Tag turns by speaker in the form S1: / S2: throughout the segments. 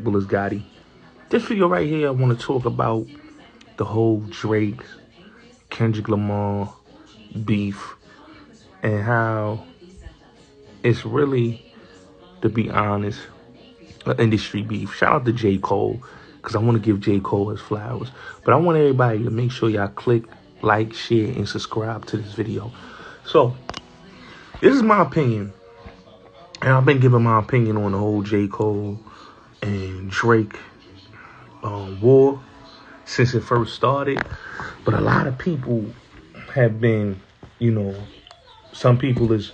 S1: Bulletz Gotti. This video right here, I want to talk about the whole Drake, Kendrick Lamar beef and how it's really, to be honest, an industry beef. Shout out to J. Cole, because I want to give J. Cole his flowers. But I want everybody to make sure y'all click, like, share, and subscribe to this video. So, this is my opinion. And I've been giving my opinion on the whole J. Cole and Drake war since it first started. But a lot of people have been, some people is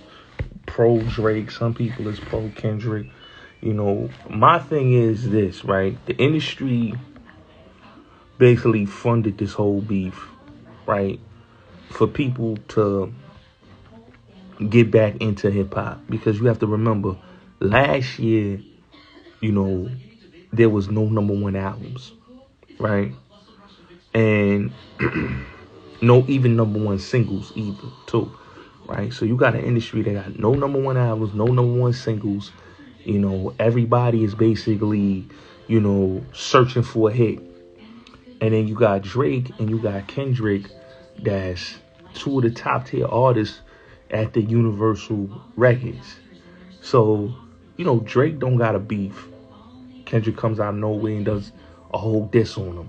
S1: pro Drake, some people is pro Kendrick. My thing is this, right? The industry basically funded this whole beef, right? For people to get back into hip hop. Because you have to remember, last year, there was no #1 albums, right? And no even #1 singles either, too, right? So you got an industry that got no #1 albums, no #1 singles. Everybody is basically, searching for a hit. And then you got Drake and you got Kendrick, that's two of the top tier artists at the Universal Records. So, Drake don't got a beef. Kendrick comes out of nowhere and does a whole diss on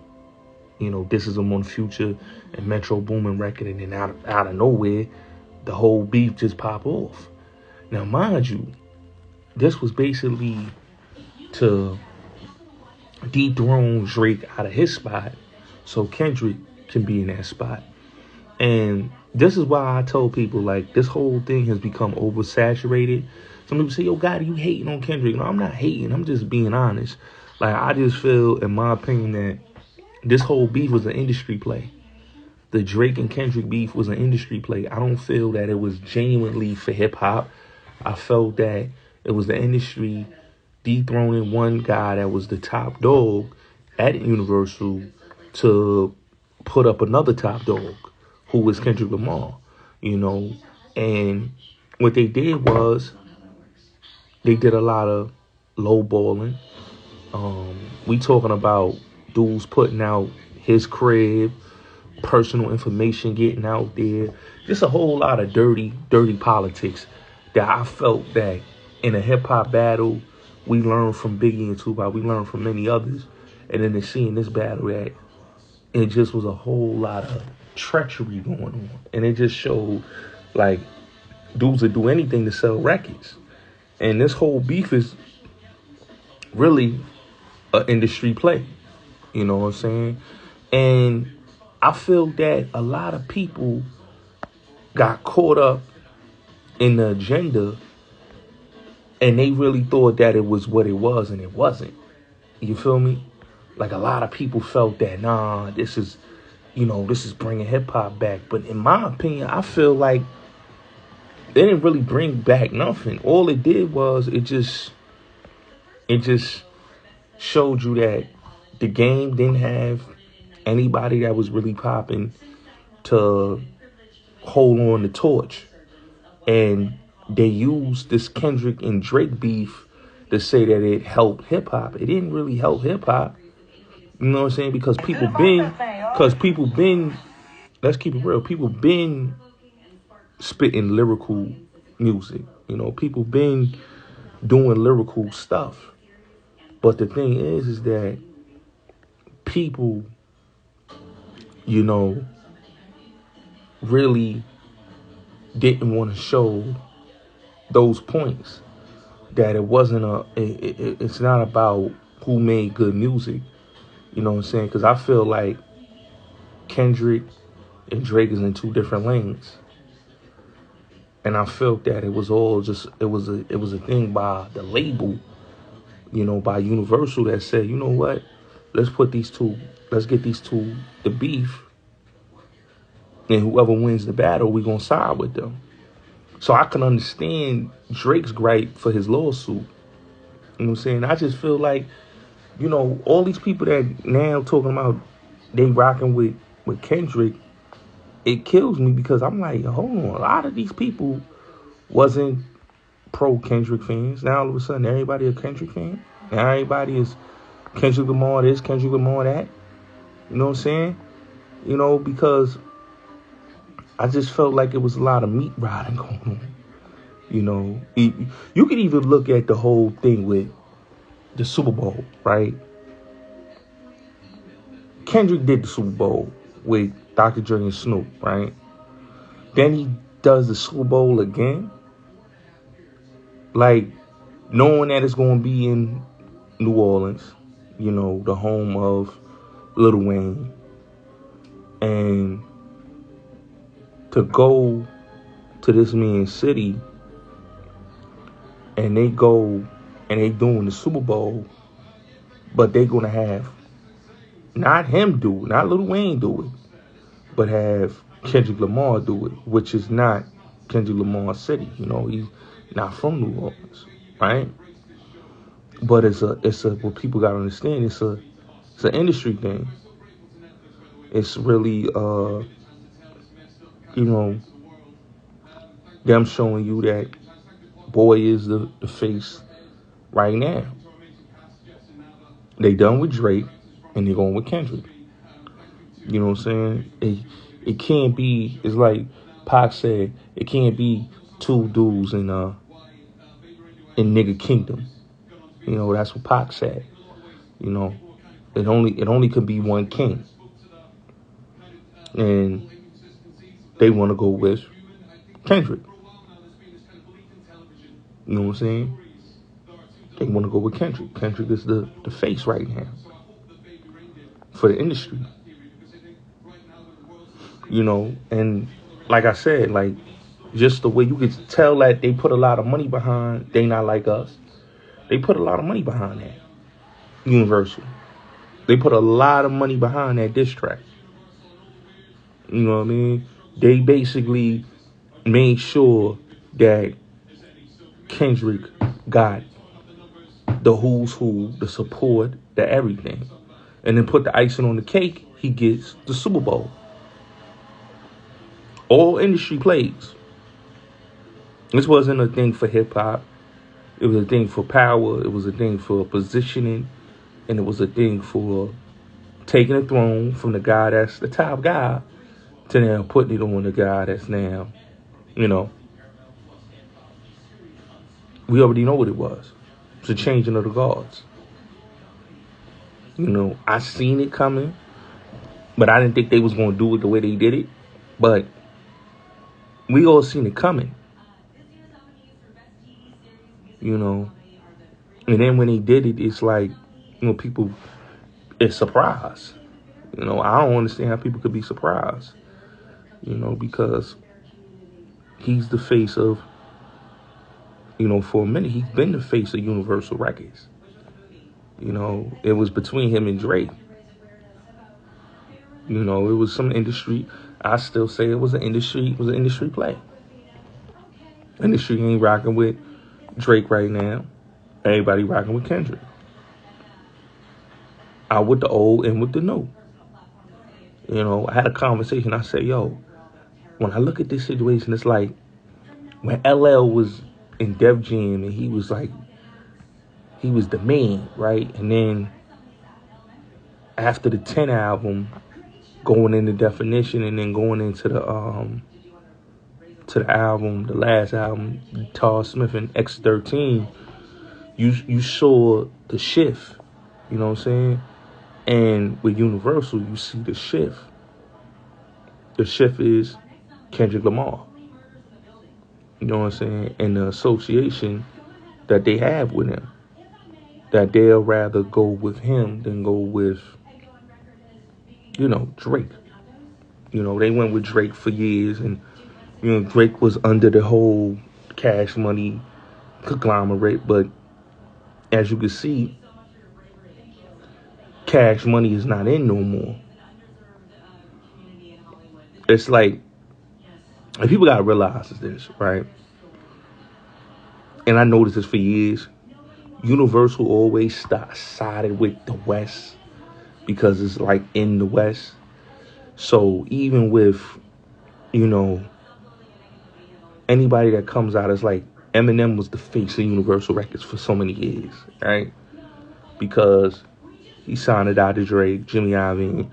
S1: him. Disses him on Future and Metro Boomin record, and then out of nowhere, the whole beef just pop off. Now, mind you, this was basically to dethrone Drake out of his spot so Kendrick can be in that spot. And this is why I told people, like, this whole thing has become oversaturated. Some people say, yo, Gotti, you hating on Kendrick. No, I'm not hating. I'm just being honest. Like, I just feel, in my opinion, that this whole beef was an industry play. The Drake and Kendrick beef was an industry play. I don't feel that it was genuinely for hip-hop. I felt that it was the industry dethroning one guy that was the top dog at Universal to put up another top dog, who was Kendrick Lamar, And what they did was they did a lot of lowballing. We talking about dudes putting out his crib, personal information getting out there. Just a whole lot of dirty politics that I felt that in a hip-hop battle, we learned from Biggie and Tupac, we learned from many others. And then to see in this battle that it just was a whole lot of treachery going on. And it just showed, like, dudes would do anything to sell records. And this whole beef is really an industry play. You know what I'm saying? And I feel that a lot of people got caught up in the agenda and they really thought that it was what it was, and it wasn't. You feel me? Like, a lot of people felt that, nah, this is bringing hip-hop back. But in my opinion, I feel like they didn't really bring back nothing. All it did was it just showed you that the game didn't have anybody that was really popping to hold on the torch. And they used this Kendrick and Drake beef to say that it helped hip-hop. It didn't really help hip-hop. You know what I'm saying? Because people been, let's keep it real, people been spitting lyrical music. People been doing lyrical stuff. But the thing is that people, really didn't want to show those points. That it wasn't it's not about who made good music. You know what I'm saying? Because I feel like Kendrick and Drake is in two different lanes. And I felt that it was all just, it was a thing by the label, by Universal, that said, you know what? Let's get these two, the beef. And whoever wins the battle, we're going to side with them. So I can understand Drake's gripe for his lawsuit. You know what I'm saying? I just feel like, all these people that now talking about they rocking with Kendrick, it kills me, because I'm like, hold on, a lot of these people wasn't pro Kendrick fans. Now all of a sudden everybody a Kendrick fan. Now everybody is Kendrick Lamar this, Kendrick Lamar that. You know what I'm saying? You know, because I just felt like it was a lot of meat riding going on. You know, you could even look at the whole thing with the Super Bowl, right? Kendrick did the Super Bowl with Dr. Dre and Snoop, right? Then he does the Super Bowl again. Like, knowing that it's going to be in New Orleans, you know, the home of Lil Wayne. And to go to this man's city and they go and they doing the Super Bowl, but they going to have not him do it, not Lil Wayne do it, but have Kendrick Lamar do it, which is not Kendrick Lamar's city. You know, he's not from New Orleans, right? But it's a what people gotta understand. It's an industry thing. It's really you know, them showing you that boy is the face right now. They done with Drake and they going with Kendrick. You know what I'm saying? It can't be. It's like Pac said. It can't be two dudes in nigga kingdom. You know, that's what Pac said. You know, it only could be one king, and they want to go with Kendrick. You know what I'm saying? They want to go with Kendrick. Kendrick is the face right now for the industry. You know, and like I said, like, just the way you could tell that they put a lot of money behind They Not Like Us. They put a lot of money behind that. Universal. They put a lot of money behind that diss track. You know what I mean? They basically made sure that Kendrick got the who's who, the support, the everything. And then put the icing on the cake, he gets the Super Bowl. All industry plays. This wasn't a thing for hip-hop. It was a thing for power. It was a thing for positioning. And it was a thing for taking the throne from the guy that's the top guy to now putting it on the guy that's now, you know. We already know what it was. It's a changing of the guards. You know, I seen it coming, but I didn't think they was going to do it the way they did it. But we all seen it coming. You know, and then when they did it, it's like, you know, people, it's surprise. You know, I don't understand how people could be surprised. You know, because he's the face of, you know, for a minute, he's been the face of Universal Records. You know, it was between him and Drake. You know, it was some industry. I still say it was an industry play. Industry ain't rocking with Drake right now. Everybody rocking with Kendrick. Out with the old and with the new. You know, I had a conversation. I said, yo, when I look at this situation, it's like when LL was in Def Jam and he was like, he was the man, right? And then after the 10 album, going into Definition and then going into the album, the last album, Tall Smith and X13, you saw the shift, you know what I'm saying? And with Universal, you see the shift. The shift is Kendrick Lamar. You know what I'm saying? And the association that they have with him. That they'll rather go with him than go with, you know, Drake. You know, they went with Drake for years, and, you know, Drake was under the whole Cash Money conglomerate, but as you can see, Cash Money is not in no more. It's like, and people gotta realize this, right? And I noticed this for years. Universal always sided with the West because it's like in the West. So even with, you know, anybody that comes out, it's like Eminem was the face of Universal Records for so many years, right? Because He signed to Dr. Dre, Jimmy Iovine.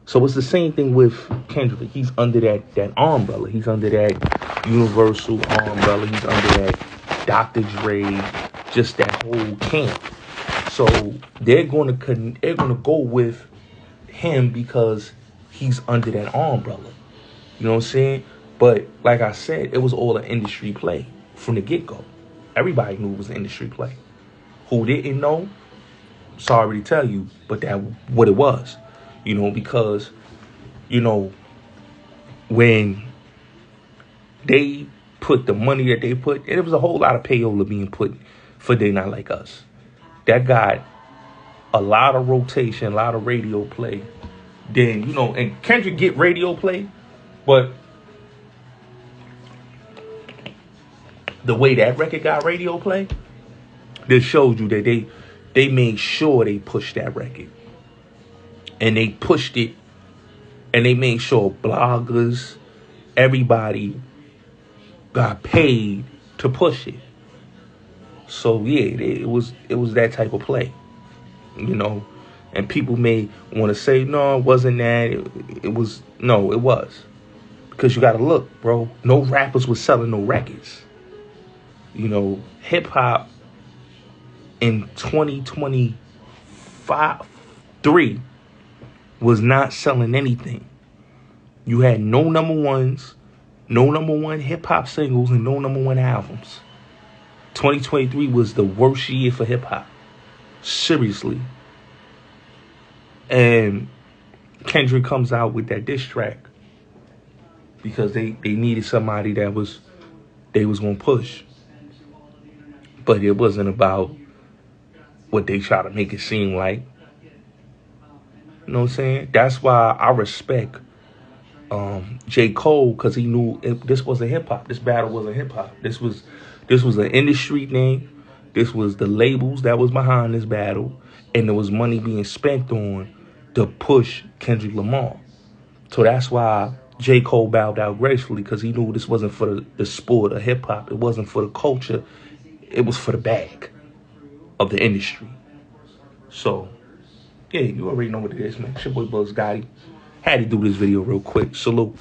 S1: So it's the same thing with Kendrick. He's under that umbrella. He's under that Universal umbrella. He's under that Dr. Dre, just that whole camp. So they're gonna go with him because he's under that umbrella. You know what I'm saying? But like I said, it was all an industry play from the get-go. Everybody knew it was an industry play. Who didn't know? Sorry to tell you, but that what it was. You know, because, you know, when they put the money that they put, there was a whole lot of payola being put for They Not Like Us. That got a lot of rotation, a lot of radio play. Then, you know, and Kendrick get radio play, but the way that record got radio play, this showed you that they made sure they pushed that record. And they pushed it, and they made sure bloggers, everybody got paid to push it. So yeah, it was that type of play, you know. And people may want to say, no, it wasn't that. It was, no, it was. Because you got to look, bro. No rappers was selling no records. You know, hip hop in 2023 was not selling anything. You had no number ones, no number one hip hop singles, and no number one albums. 2023 was the worst year for hip hop. Seriously. And Kendrick comes out with that diss track because they needed somebody that they was gonna push. But it wasn't about what they try to make it seem like. You know what I'm saying? That's why I respect J. Cole, because he knew this wasn't hip hop. This battle wasn't hip hop. This was an industry thing. This was the labels that was behind this battle, and there was money being spent on to push Kendrick Lamar. So that's why J. Cole bowed out gracefully, because he knew this wasn't for the sport of hip hop. It wasn't for the culture. It was for the bag of the industry. So yeah, you already know what it is, man. It's your boy Bulletz Gotti. Had to do this video real quick. Salute.